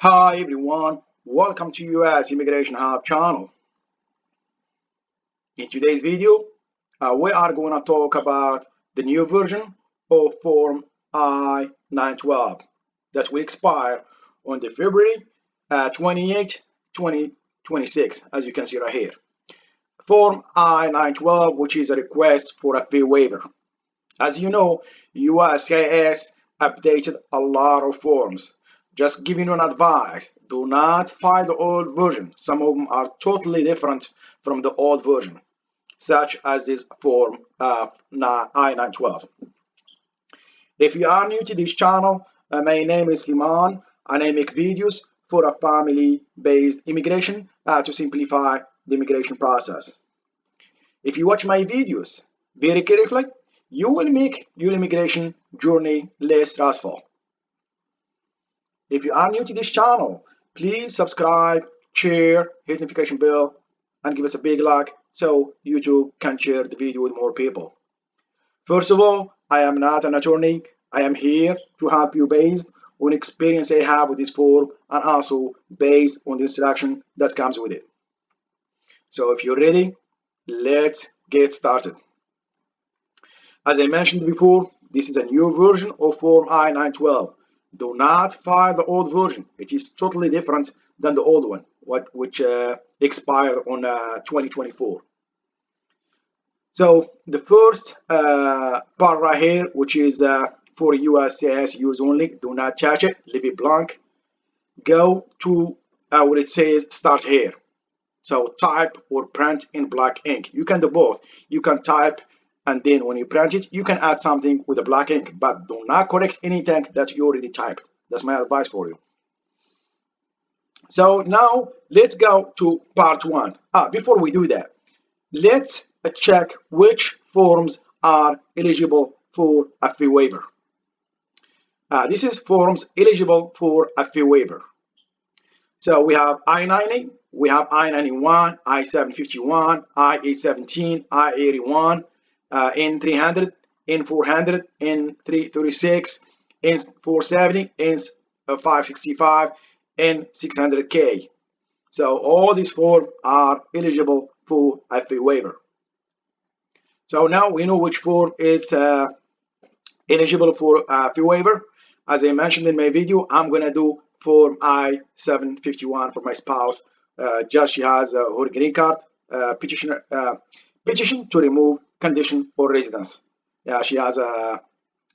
Hi everyone, welcome to US Immigration Hub channel. In today's video, we are going to talk about the new version of Form I-912 that will expire on the February 28, 2026, as you can see right here. Form I-912, which is a request for a fee waiver. As you know, USCIS updated a lot of forms. Just giving you an advice, do not file the old version. Some of them are totally different from the old version, such as this form I-912. If you are new to this channel, my name is Liman and I make videos for a family-based immigration to simplify the immigration process. If you watch my videos very carefully, you will make your immigration journey less stressful. If you are new to this channel, please subscribe, share, hit notification bell, and give us a big like so YouTube can share the video with more people. First of all, I am not an attorney. I am here to help you based on experience I have with this form and also based on the instruction that comes with it. So if you're ready, let's get started. As I mentioned before, this is a new version of Form I-912. Do not file the old version. It is totally different than the old one, which expired on 2024. So the first part right here, which is for USCIS use only, do not touch it, leave it blank. Go to where it says start here. So type or print in black ink. You can do both. You can type and then when you print it, you can add something with a black ink, but do not correct anything that you already typed. That's my advice for you. So now let's go to part one. Before we do that, let's check which forms are eligible for a fee waiver. This is forms eligible for a fee waiver. So we have I-90, we have I-91, I-751, I-817, I-81, N300, N400, N336, N470, N565, N600K. So all these forms are eligible for a fee waiver. So now we know which form is eligible for a fee waiver. As I mentioned in my video, I'm going to do Form I-751 for my spouse. Just she has her green card petition to remove condition or residence. Yeah, she has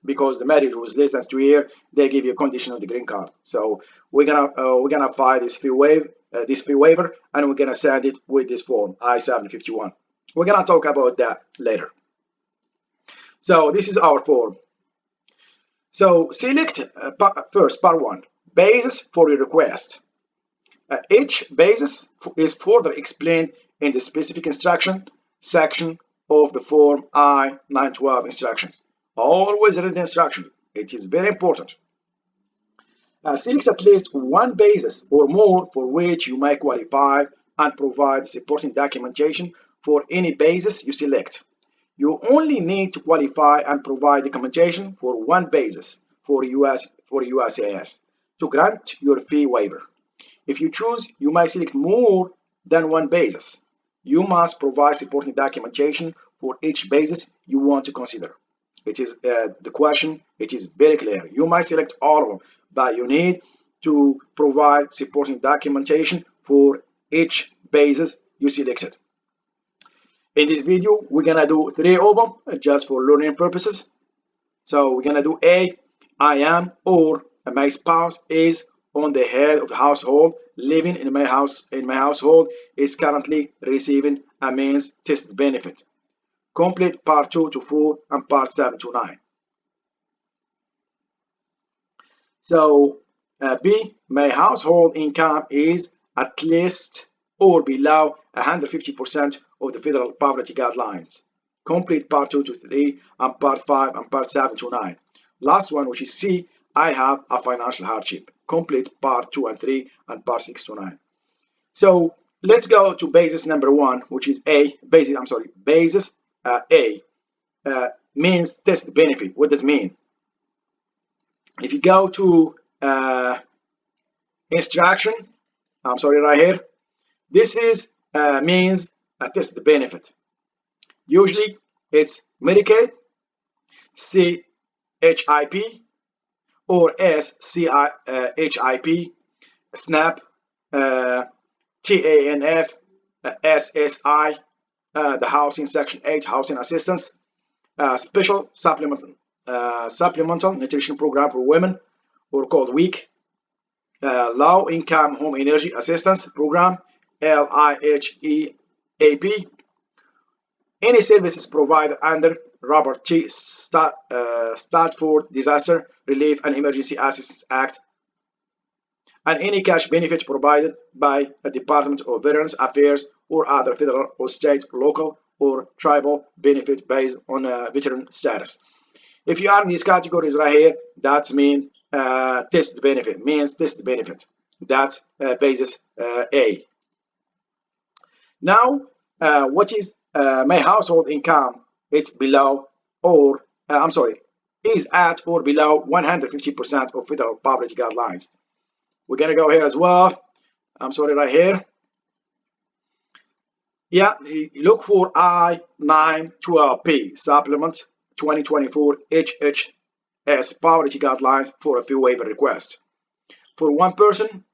because the marriage was less than 2 years, they give you a condition of the green card. So we're gonna file this fee waiver, and we're gonna send it with this form I-751. We're gonna talk about that later. So this is our form. So select first part one, basis for your request. Each basis is further explained in the specific instruction section of the Form I-912 instructions. Always read the instruction. It is very important. Select at least one basis or more for which you may qualify and provide supporting documentation for any basis you select. You only need to qualify and provide documentation for one basis for USCIS to grant your fee waiver. If you choose, you may select more than one basis. You must provide supporting documentation for each basis you want to consider. It is the question, it is very clear. You might select all of them, but you need to provide supporting documentation for each basis you selected. In this video, we're gonna do 3 of them just for learning purposes. So we're gonna do A, I am or my spouse is on the head of the household, living in my household, is currently receiving a means test benefit. Complete part 2 to 4 and part 7 to 9. So B, my household income is at least or below 150% of the federal poverty guidelines. Complete part 2 to 3 and part 5 and part 7 to 9. Last one, which is C, I have a financial hardship. Complete part 2 and 3 and part 6 to 9. So let's go to basis number 1, which is A. Basis A means test benefit. What does it mean? If you go to Instruction, I'm sorry, right here. This is means test the benefit. Usually it's Medicaid, CHIP, or SCHIP, SNAP, TANF, SSI, the Housing Section 8 Housing Assistance, Special Supplemental Nutrition Program for Women, or called WEEK, Low Income Home Energy Assistance Program, LIHEAP, any services provided under Robert T. Stafford Disaster Relief and Emergency Assistance Act, and any cash benefit provided by a Department of Veterans Affairs or other federal or state, local, or tribal benefit based on veteran status. If you are in these categories right here, that means test benefit, means test benefit. That's basis A. Now, what is my household income? It's below or, I'm sorry, is at or below 150% of federal poverty guidelines. We're going to go here as well. I'm sorry, right here. Yeah, look for I-912P supplement 2024 HHS poverty guidelines for a fee waiver request. For one person,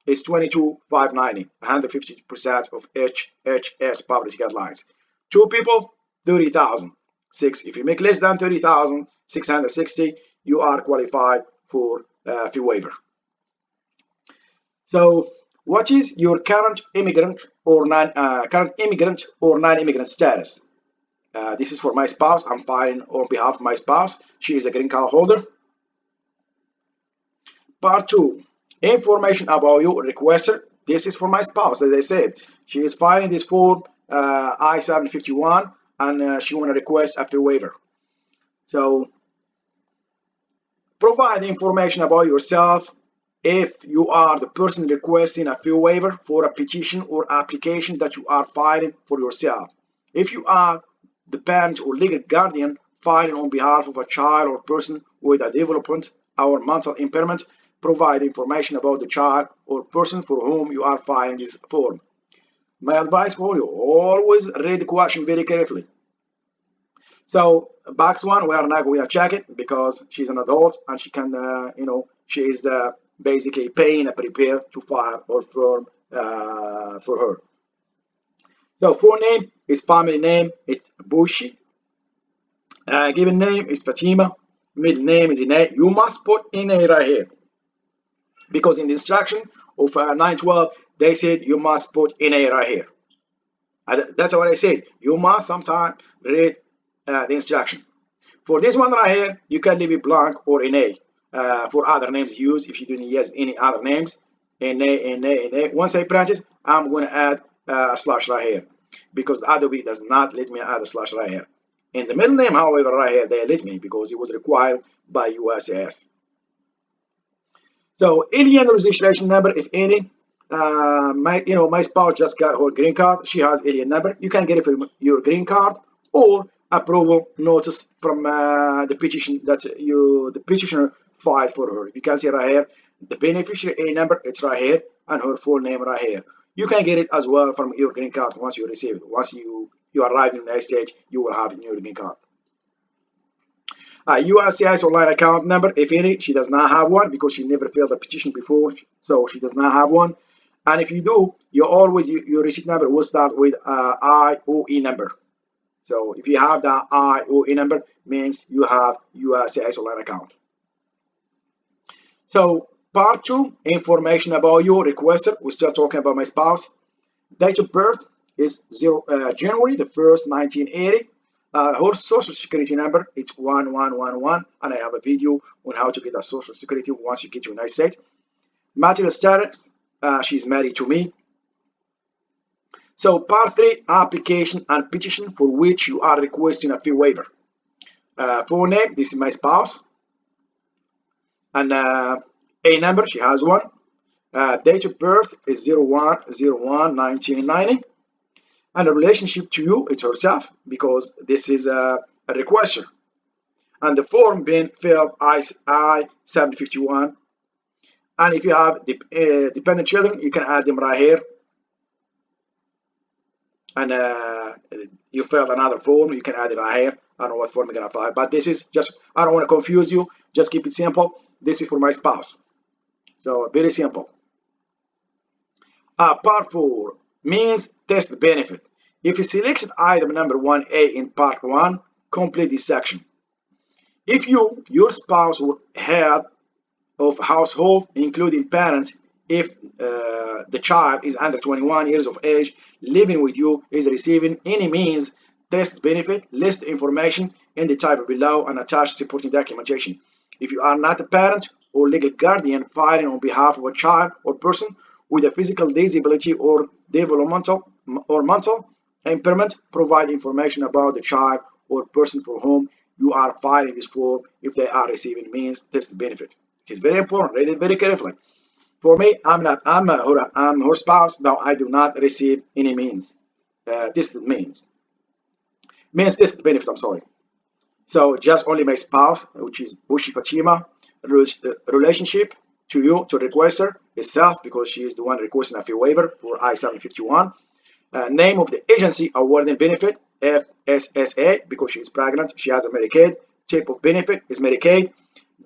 it's 22,590, 150% of HHS poverty guidelines. Two people, 30,000. If you make less than 30,660, you are qualified for fee waiver. So, what is your current immigrant or non-immigrant status? This is for my spouse. I'm filing on behalf of my spouse. She is a green card holder. Part 2, information about you requester. This is for my spouse. As I said, she is filing this form I-751 and she want to request a fee waiver. So, provide information about yourself. If you are the person requesting a fee waiver for a petition or application that you are filing for yourself. If you are the parent or legal guardian filing on behalf of a child or person with a development or mental impairment, provide information about the child or person for whom you are filing this form. My advice for you, always read the question very carefully. So box 1, we are not going to check it because she's an adult and she can, she is basically paying a prepare to file or form for her. So full name is family name, it's Bushi. Given name is Fatima. Middle name is Ine. You must put Ine right here because in the instruction of 912 they said you must put Ine right here. That's what I said. You must sometimes read the instruction. For this one right here, you can leave it blank or Ine. For other names used, if you don't use any other names, Ine. Once I print it, I'm going to add a slash right here because Adobe does not let me add a slash right here. In the middle name, however, right here, they let me because it was required by USCIS. So, alien registration number, if any, my spouse just got her green card. She has alien number. You can get it from your green card or approval notice from the petition that the petitioner filed for her. You can see right here, the beneficiary A number, it's right here, and her full name right here. You can get it as well from your green card once you receive it. Once you arrive in the United States, you will have your green card. USCIS online account number, if any, she does not have one because she never filled a petition before, so she does not have one. And if you do, your receipt number will start with IOE number. So if you have the IOE number, means you have USCIS online account. So part 2, information about your requester. We're still talking about my spouse. Date of birth is January the 1st, 1980. Her social security number, it's 1111, and I have a video on how to get a social security once you get to the United States. Marital status, she's married to me. So part 3, application and petition for which you are requesting a fee waiver. Full name, this is my spouse. And A number, she has one. Date of birth is 01/01/1990. And the relationship to you, it's herself, because this is a requester. And the form being filled I-751. And if you have dependent children, you can add them right here. And you filled another form, you can add it right here. I don't know what form you're gonna fill, but this is just, I don't want to confuse you, just keep it simple. This is for my spouse, so very simple. Part 4, means test benefit. If you selected item number 1A in part 1, complete this section. If your spouse or head of household, including parent, if the child is under 21 years of age, living with you, is receiving any means test benefit, list information in the table below and attach supporting documentation. If you are not a parent or legal guardian filing on behalf of a child or person with a physical disability or developmental or mental impairment, provide information about the child or person for whom you are filing this form if they are receiving means test benefit. It is very important. Read it very carefully. For me, I'm her spouse. No, I do not receive any means. This means this benefit. I'm sorry. So just only my spouse, which is Bushi Fatima, relationship to you, to the requester itself, because she is the one requesting a fee waiver for I-751. Name of the agency awarding benefit, FSSA, because she is pregnant, she has a Medicaid. Type of benefit is Medicaid.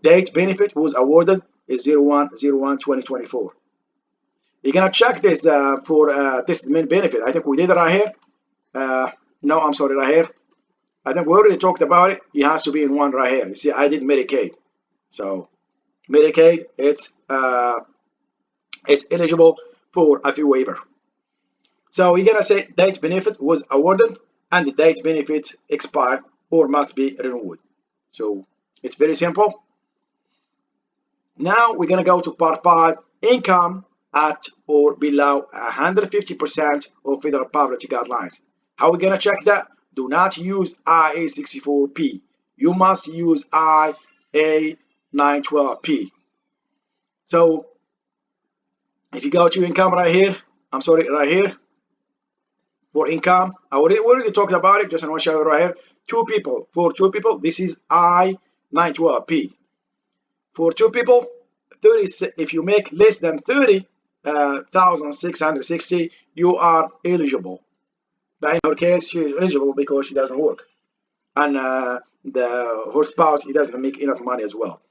Date benefit was awarded is 01/01/2024. You're gonna check this for this main benefit. I think we did it right here. No, I'm sorry, right here. I think we already talked about it. It has to be in one right here. You see, I did Medicaid. So Medicaid, it's eligible for a fee waiver. So you're gonna say date benefit was awarded and the date benefit expired or must be renewed. So it's very simple. Now we're gonna go to part 5, income at or below 150% of federal poverty guidelines. How are we gonna check that? Do not use IA-64P. You must use IA-912P. So if you go to income right here, I'm sorry, right here, for income, I already talked about it, just want to show you right here. For two people, this is I-912P. For two people, 30, if you make less than 30,660, you are eligible. But in her case, she is eligible because she doesn't work, and her spouse, he doesn't make enough money as well.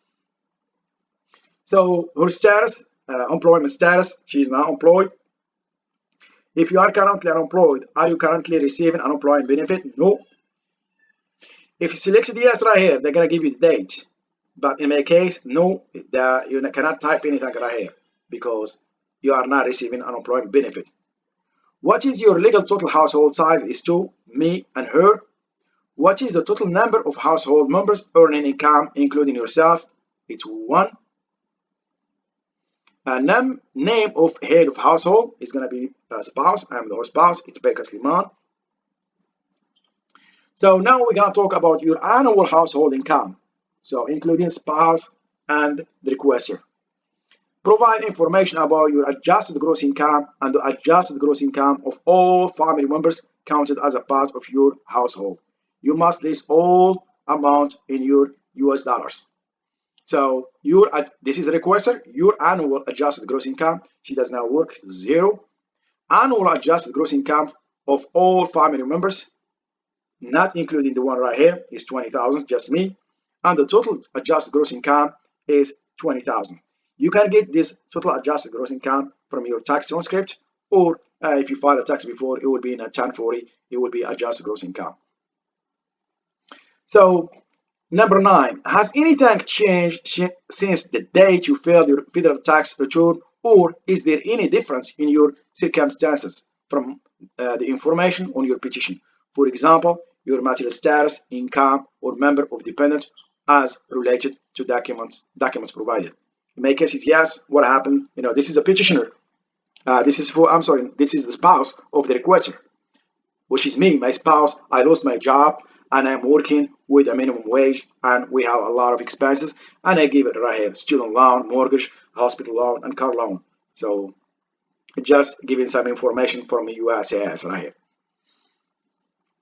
So her status, employment status, she is not employed. If you are currently unemployed, are you currently receiving unemployment benefit? No. If you selected yes right here, they're gonna give you the date. But in my case, no, you cannot type anything right here because you are not receiving unemployment benefit. What is your legal total household size? Is 2, me and her. What is the total number of household members earning income, including yourself? It's 1. Name of head of household is going to be spouse. I'm the spouse. It's Baker Sliman. So now we're going to talk about your annual household income. So including spouse and the requester. Provide information about your adjusted gross income and the adjusted gross income of all family members counted as a part of your household. You must list all amount in your US dollars. So this is a requester, your annual adjusted gross income, she does not work, 0. Annual adjusted gross income of all family members, not including the one right here, is 20,000, just me. And the total adjusted gross income is 20,000. You can get this total adjusted gross income from your tax transcript, or if you filed a tax before, it would be in a 1040, it would be adjusted gross income. So number 9, has anything changed since the date you filed your federal tax return, or is there any difference in your circumstances from the information on your petition? For example, your material status, income, or member of dependent as related to documents provided. In my case, it's yes. What happened? This is a petitioner. This is the spouse of the requester, which is me, my spouse. I lost my job and I'm working with a minimum wage, and we have a lot of expenses, and I give it right here: student loan, mortgage, hospital loan, and car loan. So just giving some information from the USCIS right here.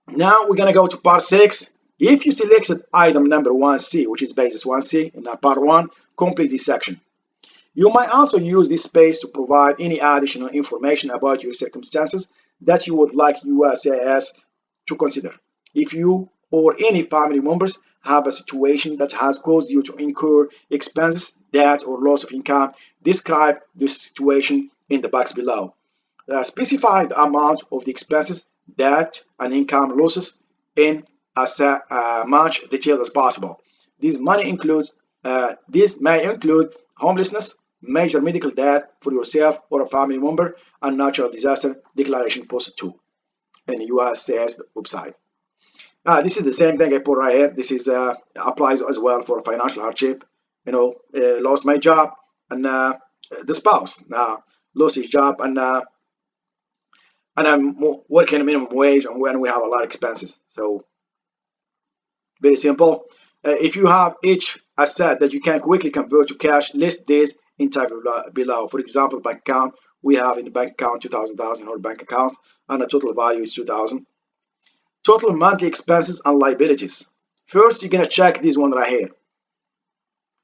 Now we're gonna go to part 6. If you selected item number 1C, which is basis 1C in part 1, complete this section. You might also use this space to provide any additional information about your circumstances that you would like USCIS to consider. If you or any family members have a situation that has caused you to incur expenses, debt, or loss of income, describe this situation in the box below. Specify the amount of the expenses, debt, and income losses in as much detail as possible. This may include homelessness, major medical debt for yourself or a family member, and natural disaster declaration posted to in USCIS website. This is the same thing I put right here. This is applies as well for financial hardship. Lost my job, and the spouse now lost his job, and I'm working minimum wage, and when we have a lot of expenses. So very simple. If you have each asset that you can quickly convert to cash, list this in type below. For example, bank account. We have in the bank account $2,000 in our bank account, and the total value is $2,000. Total monthly expenses and liabilities. First, you're gonna check this one right here.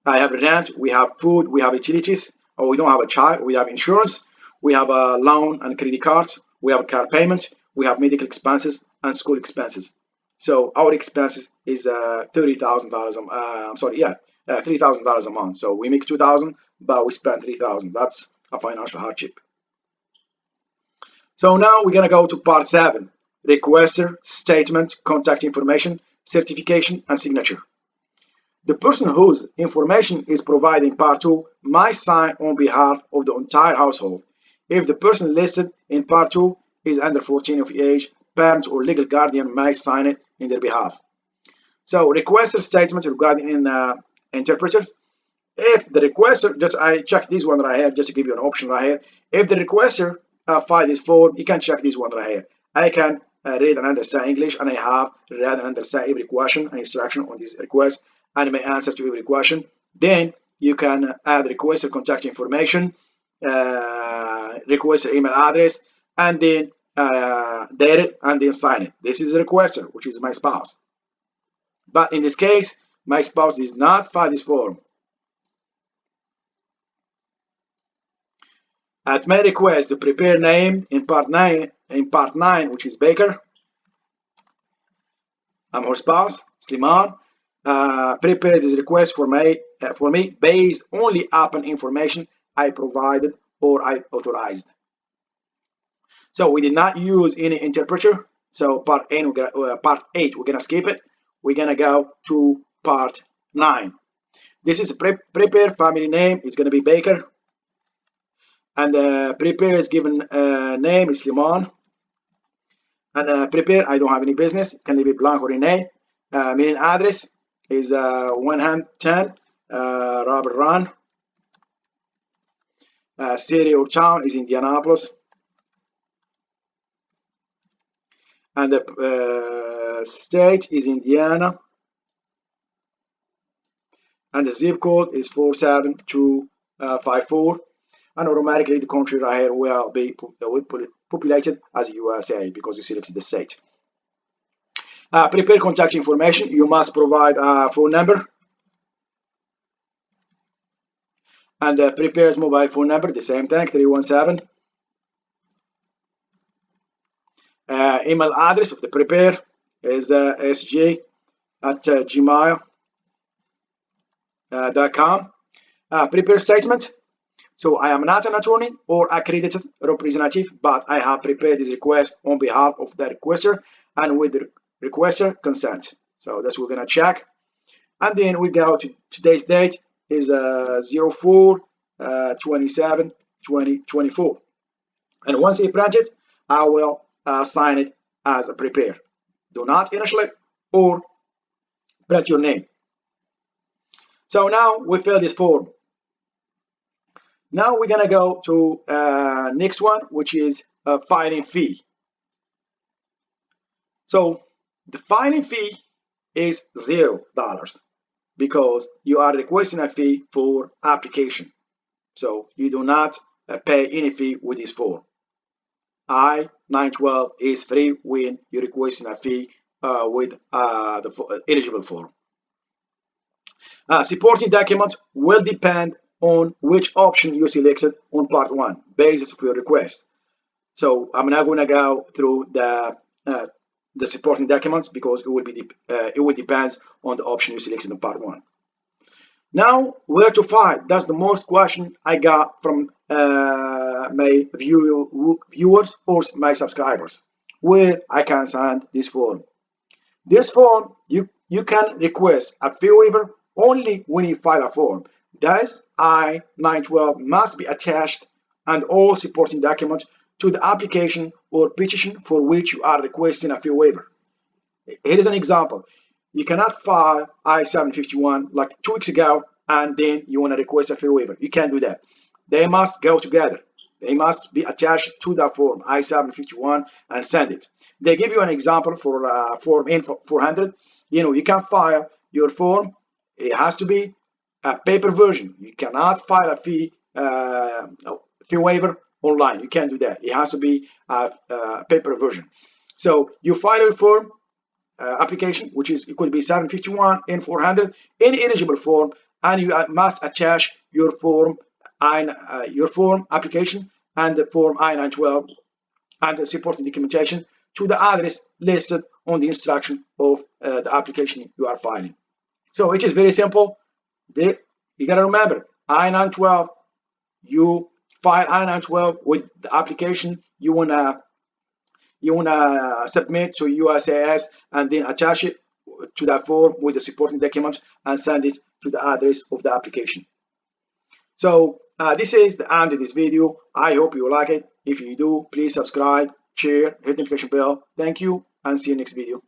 I have rent, we have food, we have utilities, or we don't have a child, we have insurance, we have a loan and credit cards, we have a car payment, we have medical expenses and school expenses. So our expenses is $30,000. $3,000 a month. So we make $2,000, but we spend $3,000. That's a financial hardship. So now we're gonna go to part 7: requester, statement, contact information, certification, and signature. The person whose information is provided in part 2 might sign on behalf of the entire household. If the person listed in part 2 is under 14 of age, parent or legal guardian may sign it in their behalf. So requester statement regarding interpreters. If the requester, I check this one right here just to give you an option right here. If the requester file this form, you can check this one right here. I can read and understand English, and I have read and understand every question and instruction on this request, and may answer to every question. Then you can add requester contact information, requester email address, and then date it, and then sign it. This is the requester, which is my spouse. But in this case, my spouse does not file this form. At my request, the prepare name in part 9, which is Baker. I'm her spouse, Sliman. Prepare this request for me based only upon information I provided or I authorized. So we did not use any interpreter. So part 8, we're gonna skip it. We're gonna go to part 9. This is prepare family name. It's gonna be Baker, and prepare is given name is Sliman, and prepare I don't have any business. Can leave it blank or Renee. Mailing address is 110 Robert Run. City or town is Indianapolis, and the state is Indiana, and the zip code is 47254, and automatically the country right here will be populated as USA because you selected the state. Prepare contact information. You must provide a phone number, and prepare's mobile phone number, the same thing, 317. Email address of the prepare is sg@gmail.com. Prepare statement. So I am not an attorney or accredited representative, but I have prepared this request on behalf of the requester and with the requester consent. So that's what we're gonna check. And then we go to today's date is 04/27/2024. And once I print it, I will sign it as a prepare. Do not initial it or print your name. So now we fill this form. Now we're gonna go to next one, which is filing fee. So the filing fee is $0 because you are requesting a fee for application. So you do not pay any fee with this form. I-912 is free when you're requesting a fee with the eligible form. Supporting document will depend on which option you selected on part 1, basis of your request. So I'm not going to go through the supporting documents because it will depend on the option you selected in part 1. Now, where to find? That's the most question I got from my viewers or my subscribers. Where I can send this form. This form, you can request a fee waiver only when you file a form. Thus, I-912 must be attached and all supporting documents to the application or petition for which you are requesting a fee waiver. Here is an example. You cannot file I-751 like 2 weeks ago and then you want to request a fee waiver. You can't do that. They must go together. They must be attached to the form I-751 and send it. They give you an example for form N400. You can file your form. It has to be a paper version. You cannot file a fee waiver online. You can't do that. It has to be a paper version. So you file your form application, which is it could be 751 N400, any eligible form, and you must attach your form application and the form I-912 and the supporting documentation to the address listed on the instruction of the application you are filing. So it is very simple. You gotta remember I-912. You file I-912 with the application you wanna submit to USCIS, and then attach it to that form with the supporting document and send it to the address of the application. So this is the end of this video. I hope you like it. If you do, please subscribe, share, hit the notification bell. Thank you, and see you next video.